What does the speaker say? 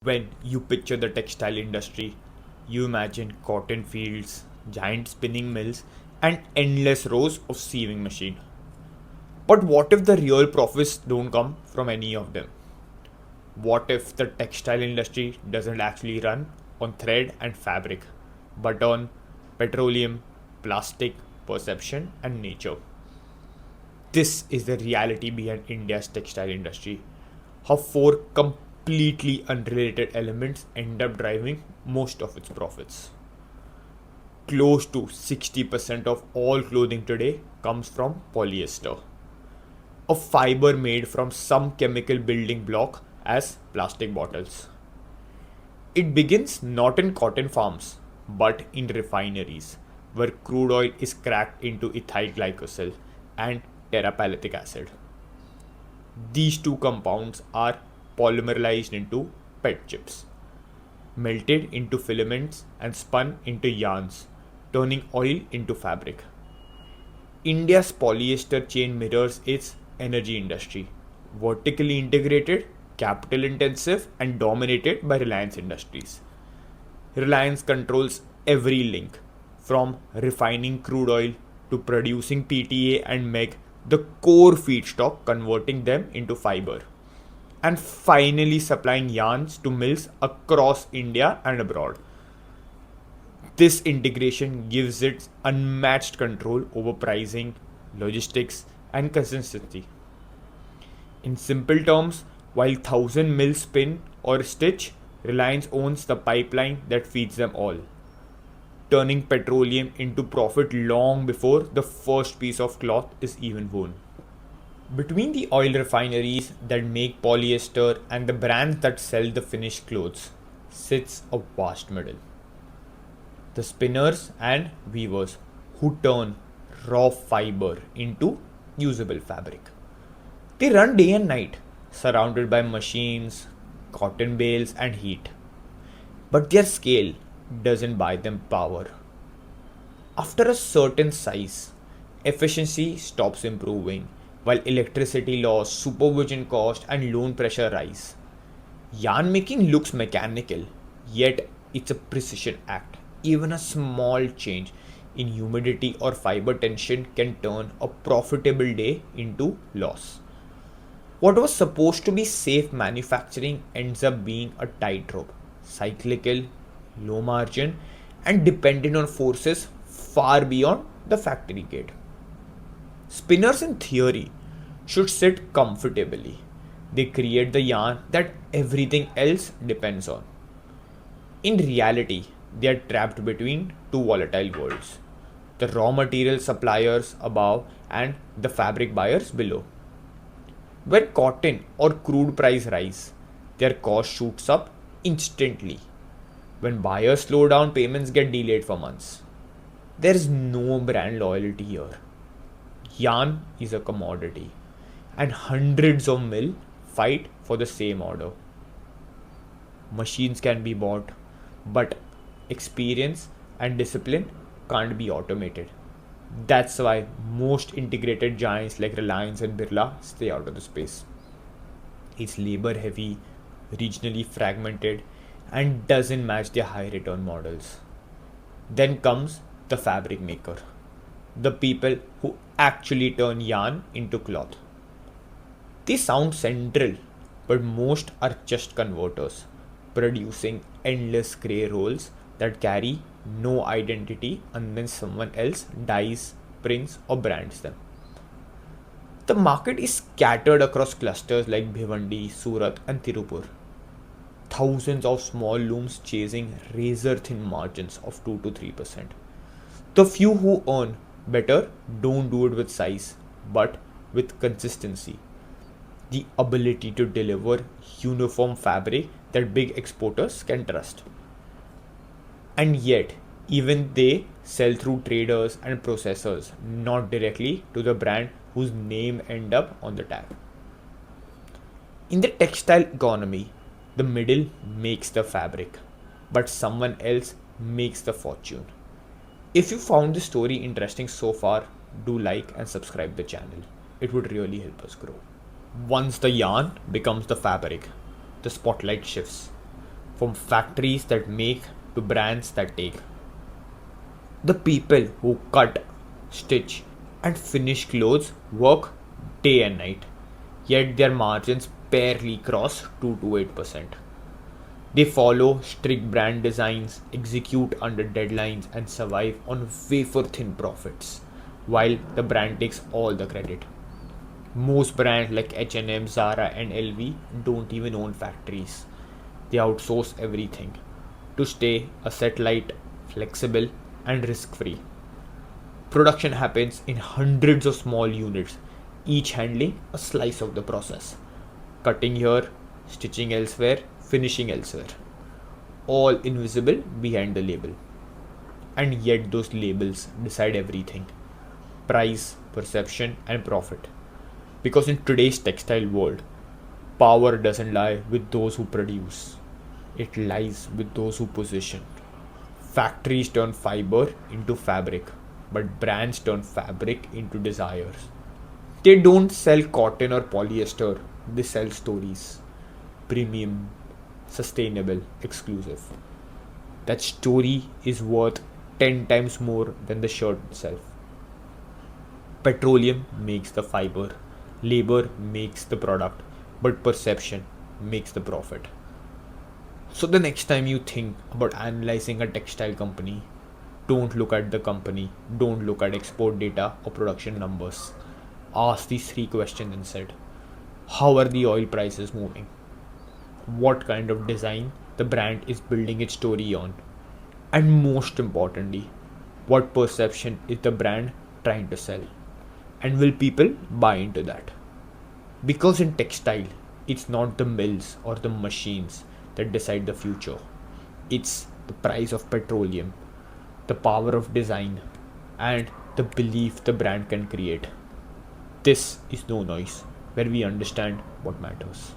When you picture the textile industry, you imagine cotton fields, giant spinning mills, and endless rows of sewing machines. But what if the real profits don't come from any of them? What if the textile industry doesn't actually run on thread and fabric, but on petroleum, plastic, perception, and nature? This is the reality behind India's textile industry. How four completely unrelated elements end up driving most of its profits. Close to 60% of all clothing today comes from polyester, a fiber made from some chemical building block as plastic bottles. It begins not in cotton farms but in refineries where crude oil is cracked into ethyl glycol and terephthalate acid. These two compounds are polymerized into PET chips, melted into filaments, and spun into yarns, turning oil into fabric. India's polyester chain mirrors its energy industry, vertically integrated, capital intensive, and dominated by Reliance Industries. Reliance controls every link, from refining crude oil to producing PTA and MEG, the core feedstock, converting them into fiber, and finally supplying yarns to mills across India and abroad. This integration gives it unmatched control over pricing, logistics, and consistency. In simple terms, while thousand mills spin or stitch, Reliance owns the pipeline that feeds them all, turning petroleum into profit long before the first piece of cloth is even worn. Between the oil refineries that make polyester and the brands that sell the finished clothes sits a vast middle. The spinners and weavers who turn raw fiber into usable fabric. They run day and night, surrounded by machines, cotton bales, and heat. But their scale doesn't buy them power. After a certain size, efficiency stops improving while electricity loss, supervision cost, and loan pressure rise. Yarn making looks mechanical, yet it's a precision act. Even a small change in humidity or fiber tension can turn a profitable day into loss. What was supposed to be safe manufacturing ends up being a tightrope, cyclical, low margin, and dependent on forces far beyond the factory gate. Spinners, in theory, should sit comfortably. They create the yarn that everything else depends on. In reality, they are trapped between two volatile worlds, the raw material suppliers above and the fabric buyers below. When cotton or crude price rise, their cost shoots up instantly. When buyers slow down, payments get delayed for months. There is no brand loyalty here. Yarn is a commodity, and hundreds of mill fight for the same order. Machines can be bought, but experience and discipline can't be automated. That's why most integrated giants like Reliance and Birla stay out of the space. It's labor heavy, regionally fragmented, and doesn't match their high return models. Then comes the fabric maker, the people who actually turn yarn into cloth. They sound central, but most are just converters, producing endless grey rolls that carry no identity unless someone else dyes, prints, or brands them. The market is scattered across clusters like Bhiwandi, Surat, and Tiruppur. Thousands of small looms chasing razor thin margins of 2 to 3%. The few who earn better don't do it with size, but with consistency, the ability to deliver uniform fabric that big exporters can trust. And yet, even they sell through traders and processors, not directly to the brand whose name end up on the tag. In the textile economy, the middle makes the fabric, but someone else makes the fortune. If you found this story interesting so far, do like and subscribe the channel. It would really help us grow. Once the yarn becomes the fabric, the spotlight shifts. from factories that make to brands that take. The people who cut, stitch, and finish clothes work day and night, yet their margins barely cross 2 to 8%. They follow strict brand designs, execute under deadlines, and survive on wafer thin profits, while the brand takes all the credit. Most brands like H&M, Zara, and LV don't even own factories. They outsource everything to stay asset light, flexible, and risk free. Production happens in hundreds of small units, each handling a slice of the process. Cutting here, stitching elsewhere, finishing elsewhere. All invisible behind the label. And yet, those labels decide everything: price, perception, and profit. Because in today's textile world, power doesn't lie with those who produce, it lies with those who position. Factories turn fiber into fabric, but brands turn fabric into desires. They don't sell cotton or polyester, they sell stories. Premium, sustainable, exclusive. That story is worth 10 times more than the shirt itself. Petroleum makes the fiber, labor makes the product, but perception makes the profit. So, the next time you think about analyzing a textile company, don't look at the company, don't look at export data or production numbers. Ask these three questions instead. How are the oil prices moving? What kind of design the brand is building its story on? And most importantly, what perception is the brand trying to sell? And will people buy into that? Because in textile, it's not the mills or the machines that decide the future. It's the price of petroleum, the power of design, and the belief the brand can create. This is No Noise, where we understand what matters.